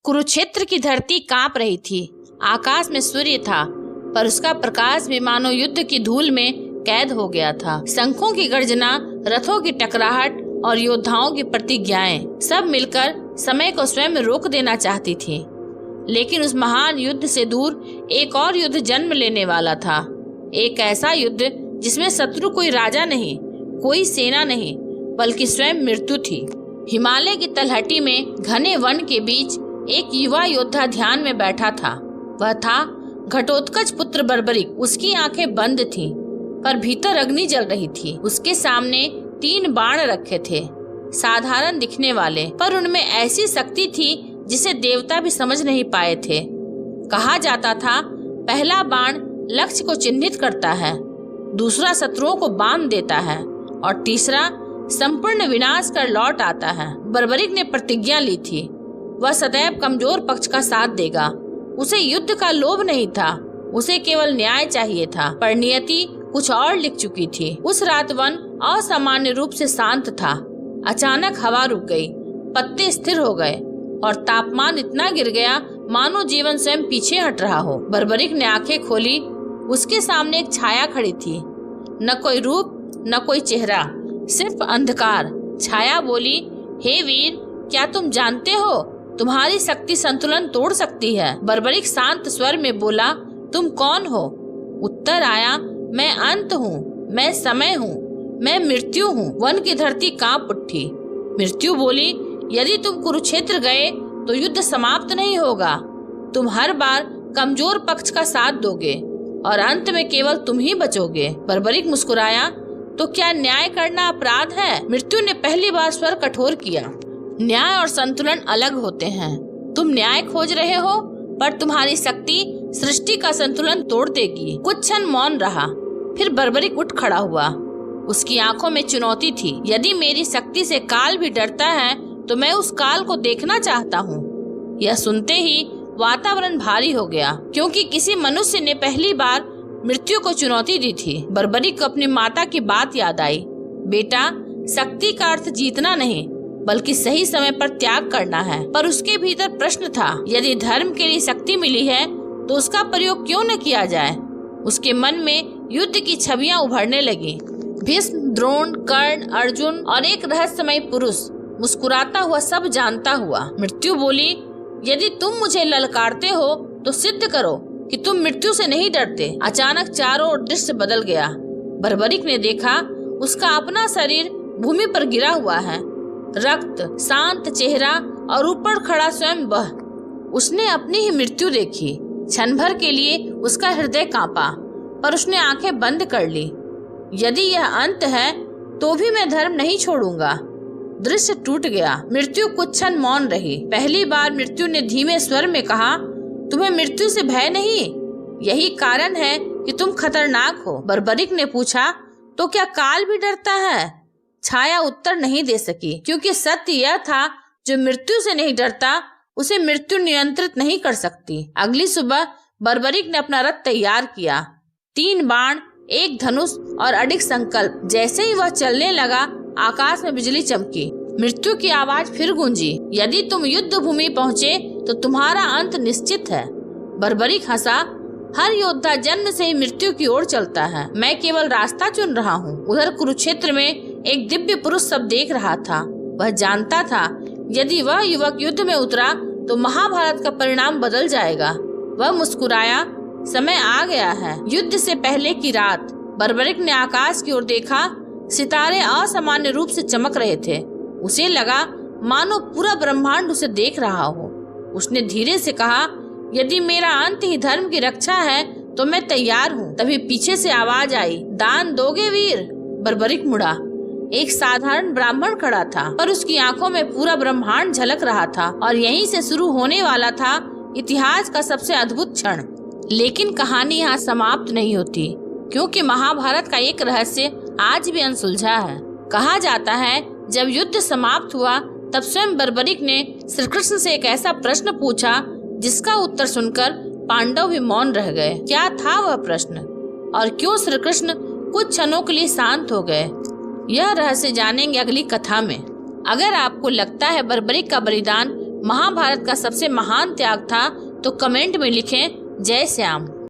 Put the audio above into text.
कुरुक्षेत्र की धरती कांप रही थी। आकाश में सूर्य था, पर उसका प्रकाश भी मानो युद्ध की धूल में कैद हो गया था। शंखों की गर्जना, रथों की टकराहट और योद्धाओं की प्रतिज्ञाएं सब मिलकर समय को स्वयं रोक देना चाहती थी। लेकिन उस महान युद्ध से दूर एक और युद्ध जन्म लेने वाला था। एक ऐसा युद्ध जिसमें शत्रु कोई राजा नहीं, कोई सेना नहीं, बल्कि स्वयं मृत्यु थी। हिमालय की तलहटी में घने वन के बीच एक युवा योद्धा ध्यान में बैठा था। वह था घटोत्कच पुत्र बर्बरिक। उसकी आंखें बंद थीं, पर भीतर अग्नि जल रही थी। उसके सामने 3 बाण रखे थे, साधारण दिखने वाले, पर उनमें ऐसी शक्ति थी जिसे देवता भी समझ नहीं पाए थे। कहा जाता था, पहला बाण लक्ष्य को चिन्हित करता है, दूसरा शत्रुओं को बांध देता है और तीसरा संपूर्ण विनाश कर लौट आता है। बर्बरिक ने प्रतिज्ञा ली थी, वह सदैव कमजोर पक्ष का साथ देगा। उसे युद्ध का लोभ नहीं था, उसे केवल न्याय चाहिए था। पर नियति कुछ और लिख चुकी थी। उस रात वन असामान्य रूप से शांत था। अचानक हवा रुक गई, पत्ते स्थिर हो गए और तापमान इतना गिर गया मानो जीवन स्वयं पीछे हट रहा हो। बर्बरिक ने आंखें खोली। उसके सामने एक छाया खड़ी थी, न कोई रूप न कोई चेहरा, सिर्फ अंधकार। छाया बोली, हे वीर, क्या तुम जानते हो तुम्हारी शक्ति संतुलन तोड़ सकती है? बर्बरिक शांत स्वर में बोला, तुम कौन हो? उत्तर आया, मैं अंत हूँ, मैं समय हूँ, मैं मृत्यु हूँ। वन की धरती कांप उठी। मृत्यु बोली, यदि तुम कुरुक्षेत्र गए तो युद्ध समाप्त नहीं होगा। तुम हर बार कमजोर पक्ष का साथ दोगे और अंत में केवल तुम ही बचोगे। बर्बरिक मुस्कुराया, तो क्या न्याय करना अपराध है? मृत्यु ने पहली बार स्वर कठोर किया। न्याय और संतुलन अलग होते हैं। तुम न्याय खोज रहे हो, पर तुम्हारी शक्ति सृष्टि का संतुलन तोड़ देगी। कुछ क्षण मौन रहा, फिर बर्बरिक उठ खड़ा हुआ। उसकी आंखों में चुनौती थी। यदि मेरी शक्ति से काल भी डरता है तो मैं उस काल को देखना चाहता हूँ। यह सुनते ही वातावरण भारी हो गया, क्योंकि किसी मनुष्य ने पहली बार मृत्यु को चुनौती दी थी। बर्बरिक को अपनी माता की बात याद आई। बेटा, शक्ति का अर्थ जीतना नहीं, बल्कि सही समय पर त्याग करना है। पर उसके भीतर प्रश्न था, यदि धर्म के लिए शक्ति मिली है तो उसका प्रयोग क्यों न किया जाए? उसके मन में युद्ध की छवियां उभरने लगी। भीष्म, द्रोण, कर्ण, अर्जुन और एक रहस्यमय पुरुष मुस्कुराता हुआ, सब जानता हुआ। मृत्यु बोली, यदि तुम मुझे ललकारते हो तो सिद्ध करो कि तुम मृत्यु से नहीं डरते। अचानक चारों ओर दृश्य बदल गया। बर्बरिक ने देखा, उसका अपना शरीर भूमि पर गिरा हुआ है, रक्त, शांत चेहरा और ऊपर खड़ा स्वयं वह। उसने अपनी ही मृत्यु देखी। क्षण भर के लिए उसका हृदय कांपा, पर उसने आंखें बंद कर ली। यदि यह अंत है तो भी मैं धर्म नहीं छोड़ूंगा। दृश्य टूट गया। मृत्यु कुछ क्षण मौन रही। पहली बार मृत्यु ने धीमे स्वर में कहा, तुम्हें मृत्यु से भय नहीं, यही कारण है कि तुम खतरनाक हो। बर्बरिक ने पूछा, तो क्या काल भी डरता है? छाया उत्तर नहीं दे सकी, क्योंकि सत्य यह था, जो मृत्यु से नहीं डरता उसे मृत्यु नियंत्रित नहीं कर सकती। अगली सुबह बर्बरिक ने अपना रथ तैयार किया। 3 बाण, एक धनुष और अडिग संकल्प। जैसे ही वह चलने लगा, आकाश में बिजली चमकी। मृत्यु की आवाज फिर गूंजी, यदि तुम युद्ध भूमि पहुँचे तो तुम्हारा अंत निश्चित है। बर्बरिक हंसा, हर योद्धा जन्म से ही मृत्यु की ओर चलता है, मैं केवल रास्ता चुन रहा हूँ। उधर कुरुक्षेत्र में एक दिव्य पुरुष सब देख रहा था। वह जानता था, यदि वह युवक युद्ध में उतरा तो महाभारत का परिणाम बदल जाएगा। वह मुस्कुराया, समय आ गया है। युद्ध से पहले की रात। बर्बरिक ने आकाश की ओर देखा। सितारे असामान्य रूप से चमक रहे थे। उसे लगा मानो पूरा ब्रह्मांड उसे देख रहा हो। उसने धीरे से कहा, यदि मेरा अंत ही धर्म की रक्षा है तो मैं तैयार हूँ। तभी पीछे से आवाज आई, दान दोगे वीर? बर्बरिक मुड़ा। एक साधारण ब्राह्मण खड़ा था, पर उसकी आंखों में पूरा ब्रह्मांड झलक रहा था और यहीं से शुरू होने वाला था इतिहास का सबसे अद्भुत क्षण। लेकिन कहानी यहाँ समाप्त नहीं होती, क्योंकि महाभारत का एक रहस्य आज भी अनसुलझा है। कहा जाता है, जब युद्ध समाप्त हुआ तब स्वयं बर्बरिक ने श्री कृष्ण से एक ऐसा प्रश्न पूछा जिसका उत्तर सुनकर पांडव भी मौन रह गए। क्या था वह प्रश्न और क्यों श्री कृष्ण कुछ क्षणों के लिए शांत हो गए? यह रहस्य जानेंगे अगली कथा में। अगर आपको लगता है बर्बरिक का बलिदान महाभारत का सबसे महान त्याग था तो कमेंट में लिखें जय श्याम।